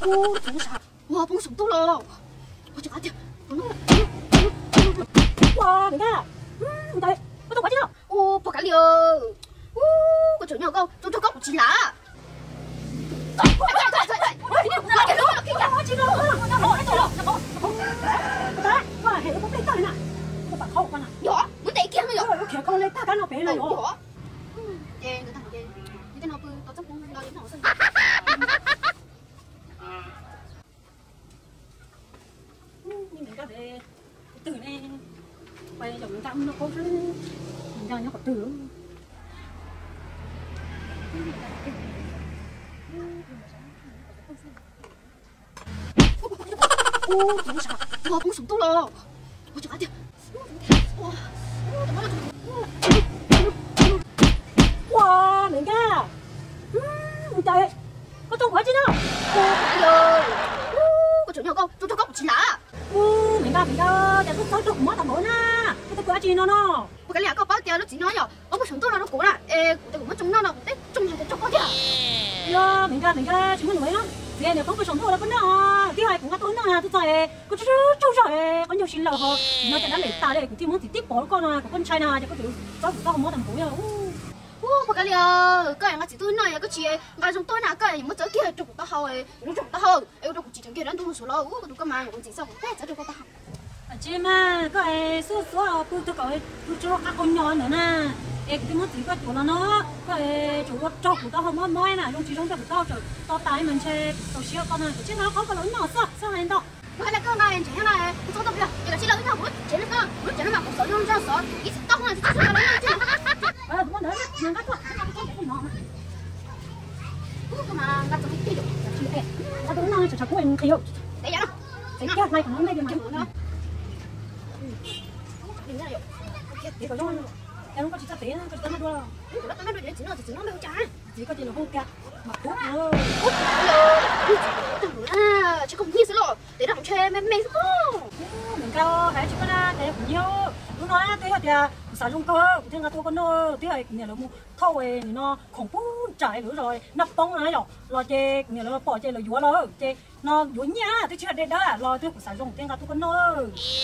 Ô, chú sao? Wow, bông súng tốt rồi. Ôi trời ơi, wow, mình ra. Đây, có tôi quá chứ nào? Ô, bỏ cả liều. Ô, có chỗ nhỏ không? Tôi cho cốc chỉ lá. Con lấy ta cái nào bé này rồi. Chê người ta hỏi chê. Như thế nào tôi chắc cũng lo đến nó sân. Nhưng mình có thể từ này quay dòng trăm nó có mình ra nó có từ. Ô, chú sao? Wow, bông súng tốt rồi. Ôi trời ơi. Wow, mình ra. Trời, có trông quá chứ nào? Ô, phải rồi. Có chỗ nhỏ không? Tôi cho cốc chỉ lá. Mình ra, chả có trông quá tầm bố na. Cái quá chi nó. Một cái lẽ có bao tiền nó chỉ nói nhở. Ông có sống tốt là nó cố là. Ê, tôi cũng mất trông nó đấy, trông hàng trông có chứ. Yo, mình ra, chúng mình nói nó. Nghe nếu không có sống tốt là con nó. Tí hoài cũng có tốn nó tôi trời. Có trâu rồi, có nhiều xin lờ họ. Nó chẳng đã lấy ta đây cũng tìm muốn thì tiếp bỏ con trai nào cho có thứ. Có cũng không có tầm bố nhở. Một cái liều, cái anh chỉ tôi nói cái chị, cái trong tôi nào cái mất tới kia chụp tao hồi, nó chụp tao hồi, em đâu cũng chỉ thằng kia đang tu số lo, cái tụi cái mà cũng chỉ sao thế chả được tao. Chị mà cái số tôi cái cho các con nhỏ nữa nè, em cái mất chỉ cái chỗ nó, cái chỗ cho của tao không nói nè, trong chỉ trong cái của tao tái mình chơi, tao xíu con này, chứ nó có cái lớn nhỏ sao này đâu. Cái này cái này chỉ này, tôi tao bây giờ chỉ là cái nào bút, chỉ là cái chỉ là mà có dùng ra sợ, ít tao này chỉ là lấy chứ. Đúng rồi, mình cắt qua, mà cắt cho cái được, cắt đúng rồi, chả có em thiếu, đấy nhá, đấy nhá, này còn nó đây điểm nữa, điểm này rồi, để vào trong, em không có chỉ cắt tiền, cắt nó đâu, nó đuổi chỉ nó đâu chả, chỉ có tiền là không cắt, mặc tốt thôi, chứ không biết rồi, để đặng chơi mày không, mình cao, hãy chịu ra, để cũng nhiều. Nó nói thế là sản dụng cơ thế là tôi có nó thế này nhà nó thâu về nó khủng bố chạy nữa rồi nắp bóng này rồi chơi nhà nó bỏ chơi là vúa nó chơi nó vúa nhá tôi chưa đến đó rồi tôi sản dụng thế là tôi có nó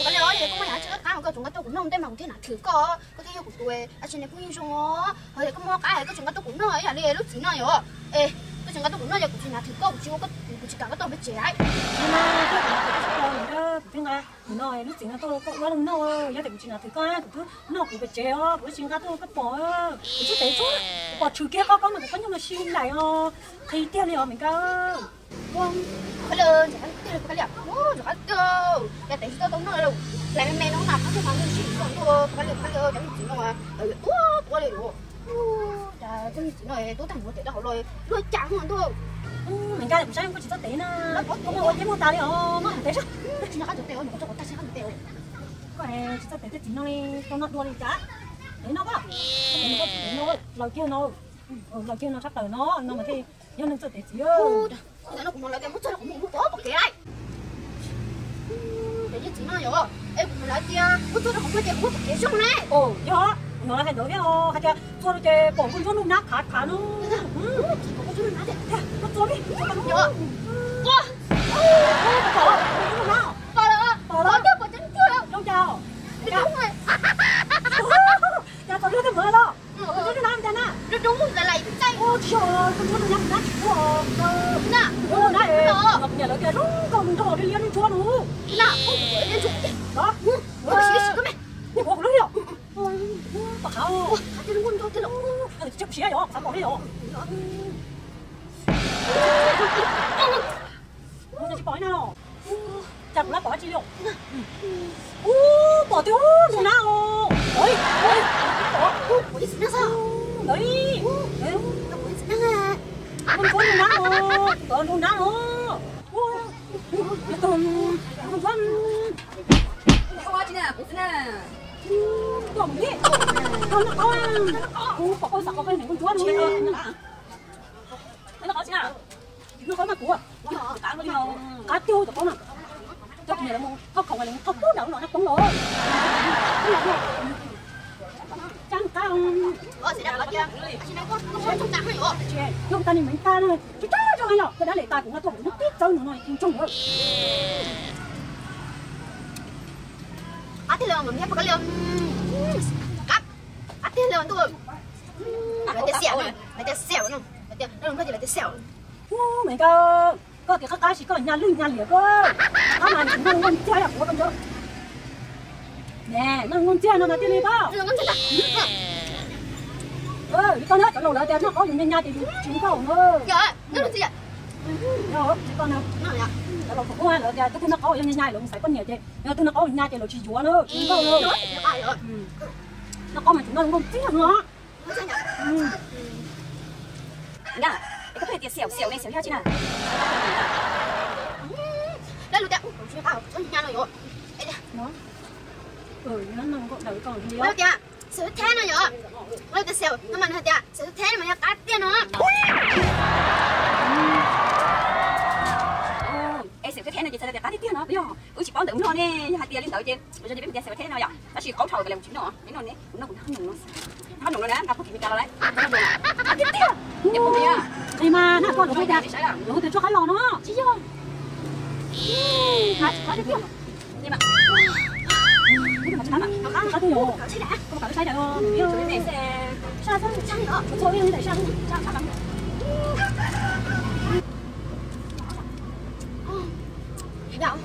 cái nói vậy cũng phải chứ cái của chúng tôi cũng nông thế mà thế nào thử có cái của tôi ở trên này cũng như rồi rồi có mua cái chúng tôi cũng nói là đi lúc chỉ nói rồi ê tôi chúng tôi cũng nói là cũng là thử có chưa có chỉ cả cái tôi bị chế ấy nhưng mà thế là nói lúc chỉ là tôi có nó nó giá tiền chỉ là thử coi nó cũng bị chế ó của chính cái tôi cái bỏ chứ thế chứ bỏ trừ kia có mà có nhưng mà xin này thì tiền này mình có vâng cái lời cái đẹp rồi cái tiền tôi nói đâu lại mẹ nó nằm nó mà nó xin thôi cái lời chẳng chỉ mà quá lời đủ trời tôi chỉ nói tôi thằng một tiền đó rồi chẳng hơn thôi mình ra cũng sao có chỉ có tiền nó không có cái mô tả đi nó không thế sao chỉ là cái tiền nó cho ta sẽ không tiền cái chỉ có tiền chỉ nói con nó đua đi trả để nó có nó lời kêu nó sắp tới nó mà thì do nên cho tiền chỉ nó cũng nói cái mất cho nó cũng không có một cái ai để như chỉ nói rồi em cũng nói kia mất cho nó không có tiền không có cái xong này do nó là thành đối với hay là cho nó bỏ con số nó nát khá nó con số nó nát thế nó cho đi nhớ quá bỏ chứ bỏ chân chưa đâu chào đúng rồi chào cái mưa đó nó làm thế nào nó đúng là lại tay ôi trời con số nó nát quá nè nè ngập nhà nó kia đúng còn thò đi liên cho nó nè không phải liên chụp đó nó xí xí cái mày đi bỏ nó đi bỏ tháo cái luôn thôi cái lỗ chụp xí rồi sao bỏ đi rồi nó chỉ bỏ nào chặt lá bỏ chi rồi bỏ tiêu rồi nào ôi bỏ đi xin sao đấy nó bỏ đi xin à con con nào con nào con qua chị nè chị nè còn gì con bỏ con sạc con này con chúa luôn nó có chứ nào nó có mặt của cá tiêu của con nào cho nhà nó không còn là không có đâu nó cũng nổi chẳng cao sẽ đặt ở kia chị nói con không trong tặng hay không chúng ta mình ta thôi cho ai rồi tôi đã lấy tài cũng là tôi cũng tiếp chơi nữa thì chung rồi thì lần mình nhé cái lần cắt thì lần tôi lấy tiền xẻo này lấy tiền xẻo nữa lấy tiền nó không phải lấy tiền xẻo mày có cái cái chỉ có nhà lưng nhà lìa cơ nó mà nó ngon chơi à của con chứ nè nó ngon chơi nó là tiền đi bao nó ngon chơi con hết lâu lại tiền nó có những nhà thì chúng không nữa nó là gì ạ rồi con nào nó là lâu cũng qua rồi tôi nó có những nhà luôn phải con nhiều chứ nhưng tôi nó có nhà thì nó chỉ chúa nữa không nữa nó có mà chúng nó ngon chơi nó nhá cái phải tiền xẻo xẻo này xẻo theo chứ nào đây là đẹp chưa tao tôi nhà rồi nó nó còn còn gì đó kìa sửa thế nó nhở đây tiền xẻo nó mà nó kìa sửa thế mà nó cắt tiền nó em xẻo thế này chị sẽ cắt tiền nó bây giờ chỉ có tự nó nè hai tiền lên tới chứ bây giờ đi biết xẻo thế nào vậy nó chỉ có thầu về làm chuyện đó cái nó nè nó cũng không dùng nó dùng nó đấy gặp có kiểm tra đấy cắt tiền em không biết thì mà nó con nó phải ra rồi thì cho cái lò nó chứ không cắt tiền nhưng mà nó ăn cái gì cắt thế đã không phải sai đâu yêu để xe sao sao sao nữa cho yêu tại sao sao Dạ.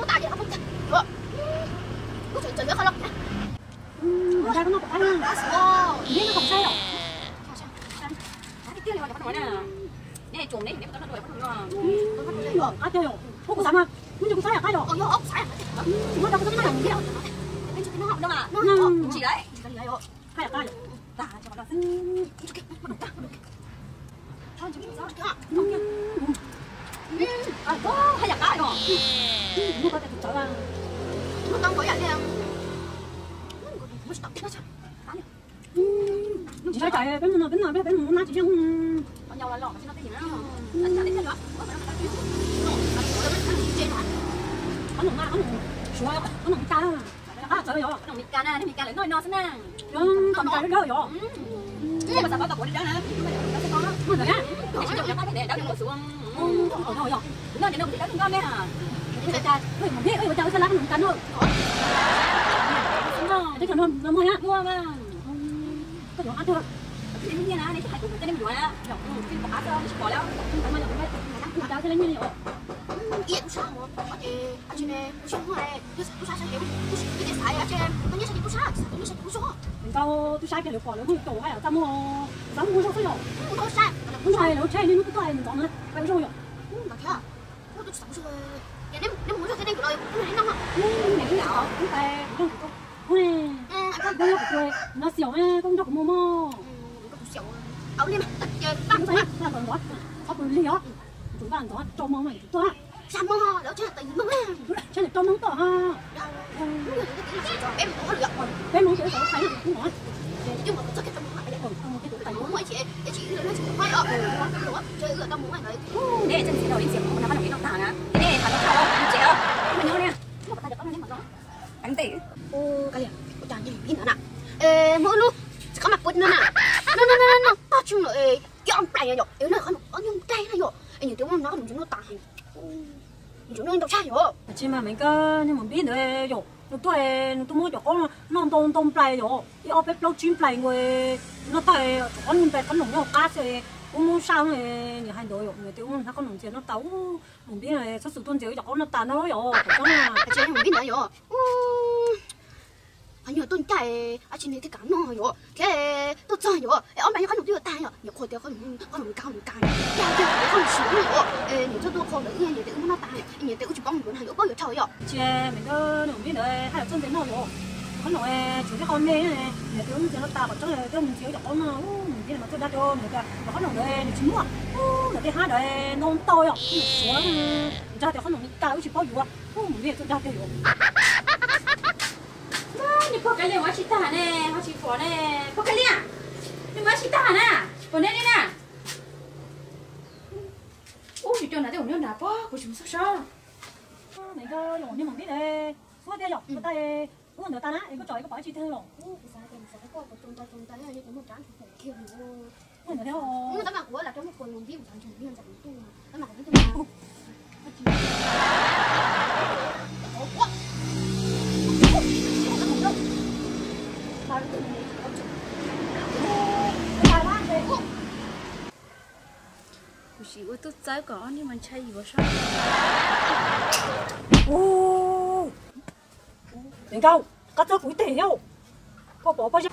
Tại vì không trời không lắm. Ở đây nó có ăn. Biết nó không sai đâu. cái tiền này nó nè. Nè chùm đấy, nó đuổi nó. À trời ơi. Không có sao mà. Nó chưa có sai à cái đâu. Không sai. Nó đâu có cái nào gì đâu. nó học đâu mà. Nó chỉ đấy. Hay là cái. Tả cho nó xin. Thôi chúng ta hay là cái rồi. Nó có thể trở ra. nó không có vậy đâu. Chỉ sai chạy bên nó chỉ không Con nhau là lọ mà nó cái gì nữa. Anh thấy nó. nó xua nó ca đó à trời ơi Nó mít cá này, mít cá lại nói thế nào. còn cái đó rồi Nhưng mà sao có tập của đi đó nè. Nó sẽ có. nó rồi á Để cho nó để đó nó xuống. rồi Nó để nó đi đó con nè. người ta ơi mà biết ơi mà cháu sẽ làm mình cắn rồi thế cho nó mua nhá Mua mà. cái đó ăn thôi Cái như này thì phải cũng cái này đuổi á. Rồi cái quả đó nó bỏแล้ว. cháu sẽ lấy như này Yên sao mà chị này chị này tôi sai cái cái sai ở trên nó như sai tôi sai mình câu tôi sai cái liệu quả nó không tổ hay là ta mua dám mua sao rồi tôi sai không sai nó chơi nên nó cứ tôi mình chọn nữa vậy rồi mà thế tôi sai rồi nếu muốn cho cái này của tôi cái này nó này cái nhỏ cái tay không có nè con nó cười nó xỉu nè con đọc mồ mồ ông đi mà chơi tăng cái là còn đó có bự li đó chúng ta đó cho mong này chúng ta sao mò đó chứ tình mong cho để cho mong tỏ ha em có được em muốn chơi tỏ thấy cũng nói nhưng mà tôi cái tâm cái muốn mấy chị nó chỉ nói chơi ở tâm muốn này đấy Nè chân xí đầu đi xỉu nó bắt đầu nó thẳng á. Nè thằng nó thao chị ơi. Mình nhớ nè. Nó ta được con nó đánh tỷ. Cái gì cô chàng nhìn pin nữa nè mỗi lúc có mặt quên nữa nè nó to chung rồi cái ông tay rồi nếu là không có nhung tay này rồi anh nhìn tiếng nó còn chúng nó tàn chúng nó độc sai rồi chỉ mà mình cơ nhưng mà biết nữa rồi tôi mua cho con nó tôm play rồi cái ô bếp lâu chim play người nó tay con nhìn về con nồng nhau cá rồi cũng muốn sao này nhiều hai đôi rồi người tiêu nó con nồng tiền nó tấu mình biết này số sự tuân chỉ cho con nó tàn nó rồi cho là chị không biết nữa rồi anh nhớ tôi chạy anh chị này thì cả nó rồi cái tôi chơi rồi ông bạn con nồng tiêu tay rồi nhiều khối tiêu con nồng cao cái con xuống rồi nhiều cho tôi khối nữa nhiều tiêu nó tay nhiều tiêu chỉ bông luôn hay bao giờ chơi rồi chị mình cơ mình biết nữa hay là tuân chỉ nó rồi con nội chỉ cái con này này nhiều tiêu nó tao còn chơi tiêu mình chiếu cho con mình biết mà tôi đã cho người ta mà con nội này chính mua là cái hai đời non tôi à xuống ra thì con nội cao chỉ bao nhiêu à mình biết tôi đã tiêu rồi你破开了我去打呢，我去破呢，破开了，你我去打呢，破呢呢。ô chị cho nó để ổn nào po của chúng sao sao mình cơ rồi nhưng mà biết đấy số tiền rồi tay Ủa người ta ná, em có trời có bỏ chi thế rồi. Sao có trung ta như cái một trán phải kêu luôn. Ủa người theo. Nhưng tấm mặt của là trong một quần một viên trắng trắng viên trắng tu. Tấm mặt của tấm mặt. Chỉ có tôi trái có nhưng mà chay gì sao? Ô, đừng câu, cắt cho cuối tiểu, có bỏ bao nhiêu?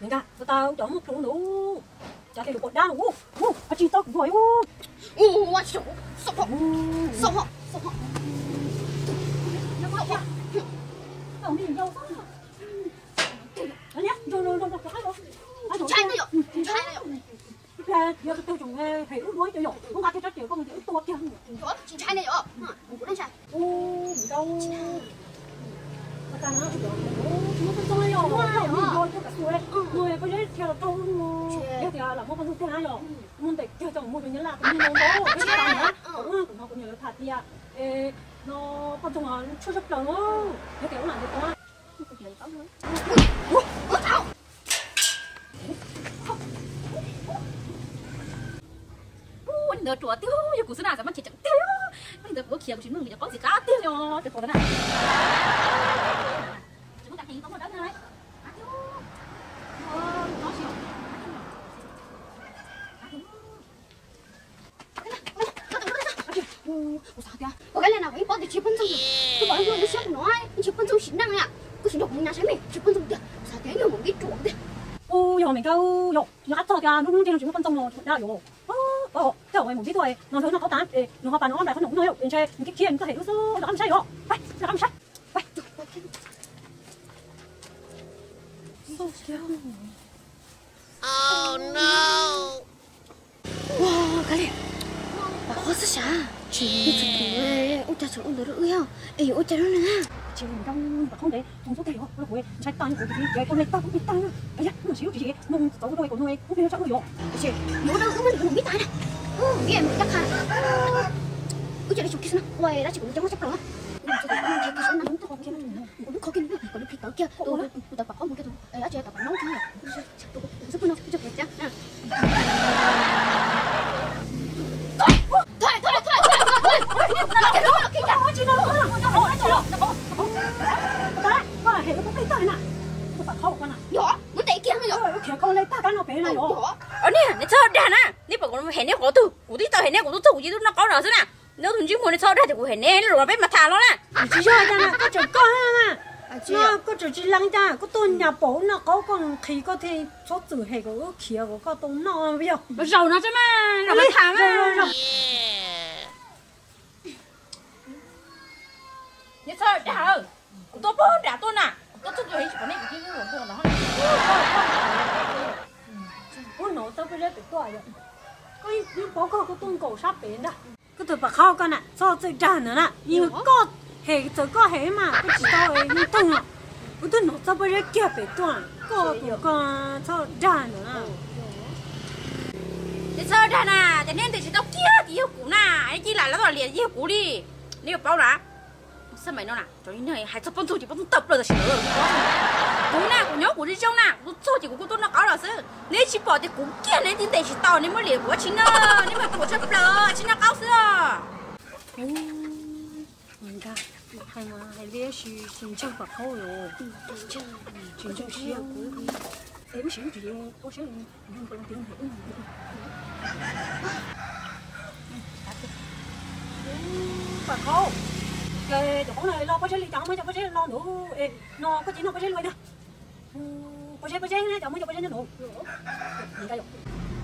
Đừng câu, tao chọn một chỗ nữa, cho thêm được một đá nữa, chỉ tao cũng vậy, Wow, sống họ. Ông đi đâu sao? Đó nhá, rồi, Trai nó rồi. Ra, giờ tôi trồng hệ ướt muối cho dọc, không có cái trách chịu, không có tua kia. Đó, trai này rồi. Cũng đang trai. Đâu. Ta nói rồi, chúng ta tôi rồi cho cả xuôi. Người có giấy theo là tôi nếu thì là một con thứ hai rồi. Muốn để cho chồng một nhân là cũng như nó cái ta nữa. Cũng nó cũng nhớ thật đi à. Nó con chung là chưa sắp lần đó. Nếu kiểu làm được quá. Anh đỡ chúa tiêu, giờ cú nào mà chỉ chẳng tiêu. Anh đỡ bữa kia của chúng mình có gì cả tiêu rồi, được rồi đó này. Chúng ta nhìn có một đất này. Nó chịu. Sao kìa? Có cái này nào phải bỏ từ 10 分钟rồi. Tôi bảo luôn nó xếp nói, 10 分钟 xỉn năng ạ. Có xỉn độc mình là sai mình 10 分钟kìa. Sao kìa nhiều một cái chuột kìa. Giờ mình câu, nó cắt thôi kìa, nó trên nó 10 分钟rồi, ra rồi. Cái ở một tí thôi, nó thấy nó có tán, nó học bài nó ăn bài nó nói rồi, chơi cái kia có thể nó làm sai rồi. Phải, làm sai. Phải. Oh no. Wow, cái này. Bà khó sao sao? Chị ơi, ôi trời ơi, ơi à. Ê, ôi trời ơi nè. Chị mình không không để không số tiền nó của sai tay của chị con này tao cũng biết tay nữa. Bây giờ nó xíu chị mong tao của tôi cũng biết chắc rồi. Chị, Nó đâu có mình biết tay nè. Biết em chắc hả? Ôi trời ơi, chụp kia nó. Ôi, đã chỉ cũng trong sắp rồi. Nó khó kia nữa, còn cái tớ kia, tôi tập bảo một cái thôi, đã chơi tập bảo nấu cái này, giúp nó giúp được chắc. Thôi, con là hệ nó cũng tay tay nè, nó phải khâu con nè. nhỏ, muốn tay kia nó nhỏ. Kìa con lấy ta cái nó bé này rồi. Nè, nó cho ra nè, nếu mà con hẹn nè có từ, của tí tao hẹn nè của tôi gì nó có rồi thế nè. Nếu thằng chim muốn nó cho ra thì của hẹn nè rồi bên mặt thà nó nè. Chỉ cho ra nè, có chữ con mà. Nó có chữ chỉ lăng ra, có tôi nhà bố nó có con khi có thể số chữ hệ của kia của con tôi nó bây giờ. Nó rầu nó chứ mà, rầu mặt thà mà. Nhớ sao đã rồi, tôi bố đã tôi nè, tôi chút rồi chỉ có này cái rồi tôi nó. Ôi nó tao bây giờ bị tuổi rồi. Cái bố có tôi cổ sắp đến đó. Cái từ bà khao con nè, cho tự trả nữa nè, nhưng có hệ tự có hệ mà, cái chỉ tao ấy như tung à. Cái tôi nó tao bây giờ kia bị tuổi, có con cho trả nữa nè. Nhớ sao đã nè, cho nên thì chỉ tao kia thì yêu cũ nè, anh chỉ là nó là liền yêu cũ đi, nếu bao đã. Sao mày nó nè, cho nên này hai trăm phân chỉ bắt tập rồi xỉu rồi. Cũ nè, của nhớ của đi trong nè, của cho chỉ của tôi nó có là sao? Nếu chỉ bỏ thì cũ kia nên tin để chỉ tao nên mới liền của chính nó, nếu mà của chấp lờ, chính nó cao xưa. Mình ta, hay mà hay biết xin chân bà khao rồi. Xin chân xíu của em xíu gì, có xíu dùng bằng tiếng hiểu. Bà khao. Cái chỗ này lo có chế chẳng mấy cho có chế lo nữa, nó có chỉ nó có chế luôn nè, có chế này chẳng mấy cho có chế nữa, nhìn đây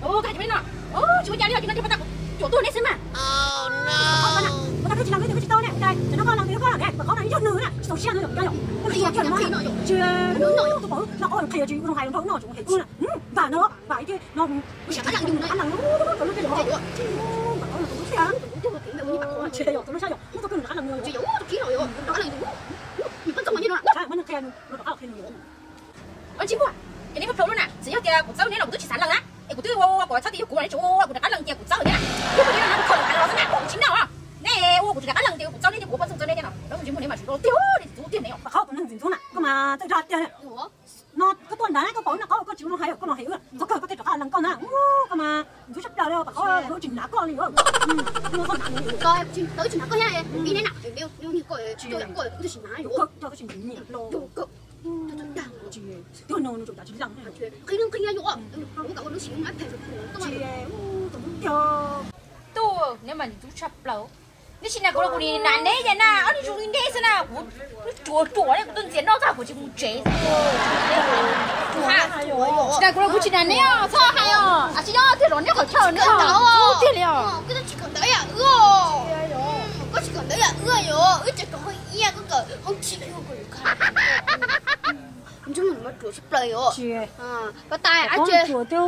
Ô, cái gì nào? Ô, chú cha đi, chúng ta đi bắt chỗ tôi đấy xem mà. Oh no. Người ta cứ chỉ làm cái gì tôi nè, đây, cho nó con làm cái con nè, mà con này rất nữa nè, sầu xiên nữa rồi, đây rồi, cái gì kia nó, chưa, tôi bảo nó có thầy chị không hay nó nó cũng thầy nè, và nó phải chứ, nó Chẳng hạn dùng ăn nó. nó cái gì đó, mà nó cũng thế à, chơi rồi, tôi nó sao rồi, tôi cứ ăn là người, Chị giống tôi ký rồi, đó là dùng. Mình vẫn trông mà như nó. Sao nó khen rồi. Ôi chim à, cái này bắt đầu luôn nè, chỉ cho kia cuộc sống này là một đứa chỉ sản lần á. của tôi của sao thì của này chỗ của các lần tiền của sao nhá tôi bây giờ nó còn là nó sẽ của chính nào à nè của các lần tiền của sao đấy của bao giờ đây nào đó mình chỉ muốn để mà chúng nó tiêu thì số tiền này mà không nó gì thôi nè cơ mà tự ra tiền nó cái tuần đấy cái bảo nó có chịu nó hay có nó hiểu nó có thể cho lần con nè cơ mà tôi sắp ra đâu bà có chỉnh đá con đi nữa coi tới chỉnh đá con nha đi này nào yêu như coi tôi chỉnh đá cho cái chỉnh nhẹ lô tôi nó chúng ta chỉ rằng cái nó kia rồi không có nó xíu máy phải tôi nếu mà chú sắp lâuนี่ชินะกูกูนี่นานเนี่ยนะอันนี้จูรินเดสนะกูจัวเนี่ยกูต้นเสียนอกจากกูจะกูเจ๊แต่กูชินะเนี่ยชอบใครอ่ะอาชีพที่ร้อนเนี่ยเขาชอบเนี่ยที่เลยอ่ะ cái đó chỉ cần đấy à có chỉ cần đấy à rồi chỉ cần hơi ia cái không chỉ cái chúng mình mới chuột sắp lời rồi có tai à chứ chuột tiêu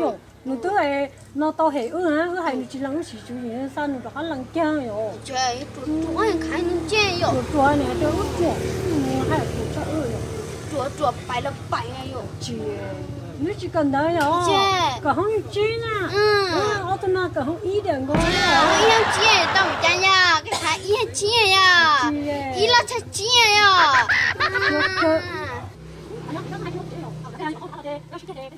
rồi nó tức là nó to hệ nó hay chỉ là nó chỉ chú ý sao nó có lần chơi rồi chơi chuột anh khai nó chơi rồi chuột này chơi út chuột hay là chuột cho chuột phải là phải rồi chị nó chỉ cần đấy rồi cả không chi nè ô tô nào cả không ý được rồi ý là chi tao cha ya cái thái ý là chi ya ý là chi ya nó hay chút chứ không, nó chỉ thế